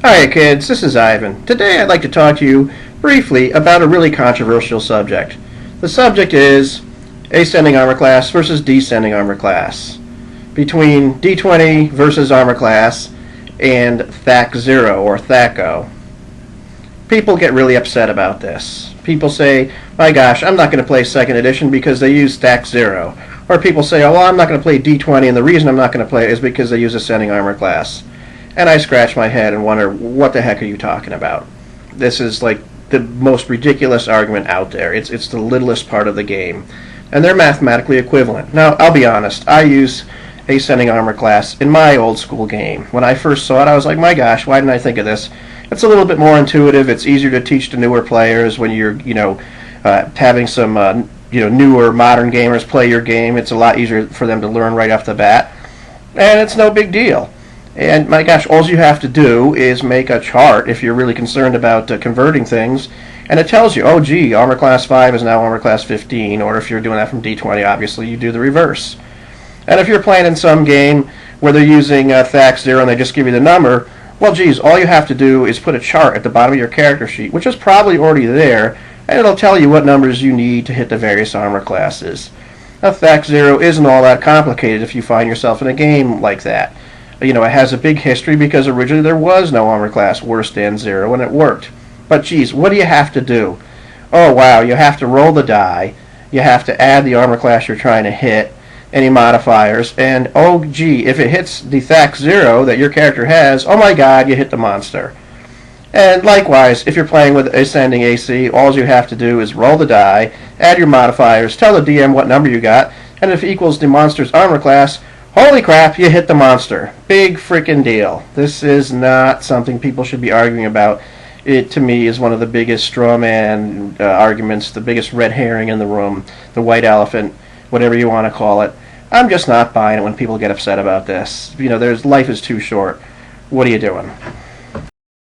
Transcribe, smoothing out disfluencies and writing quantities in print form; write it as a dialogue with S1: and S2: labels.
S1: Hi kids, this is Ivan. Today I'd like to talk to you briefly about a really controversial subject. The subject is ascending armor class versus descending armor class. Between D20 versus armor class and Thac0 or Thac0. People get really upset about this. People say, my gosh, I'm not going to play 2nd edition because they use Thac0. Or people say, oh, well, I'm not going to play D20 and the reason I'm not going to play it is because they use ascending armor class. And I scratch my head and wonder, what the heck are you talking about? This is like the most ridiculous argument out there. It's the littlest part of the game. And they're mathematically equivalent. Now, I'll be honest, I use ascending armor class in my old school game. When I first saw it, I was like, my gosh, why didn't I think of this? It's a little bit more intuitive. It's easier to teach to newer players when you're, having some, newer modern gamers play your game. It's a lot easier for them to learn right off the bat. And it's no big deal. And my gosh, all you have to do is make a chart if you're really concerned about converting things, and it tells you, oh gee, armor class 5 is now armor class 15, or if you're doing that from D20, obviously you do the reverse. And if you're playing in some game where they're using Thac0 and they just give you the number, well geez, all you have to do is put a chart at the bottom of your character sheet, which is probably already there, and it'll tell you what numbers you need to hit the various armor classes. Now Thac0 isn't all that complicated if you find yourself in a game like that. It has a big history because originally there was no armor class worse than 0 and it worked. But geez, what do you have to do? Oh wow, you have to roll the die, you have to add the armor class you're trying to hit, any modifiers, and oh gee, if it hits the Thac0 that your character has, oh my god, you hit the monster. And likewise, if you're playing with ascending AC, all you have to do is roll the die, add your modifiers, tell the DM what number you got, and if it equals the monster's armor class, holy crap, you hit the monster. Big freaking deal. This is not something people should be arguing about. It, to me, is one of the biggest straw man arguments, the biggest red herring in the room, the white elephant, whatever you want to call it. I'm just not buying it when people get upset about this. Life is too short. What are you doing?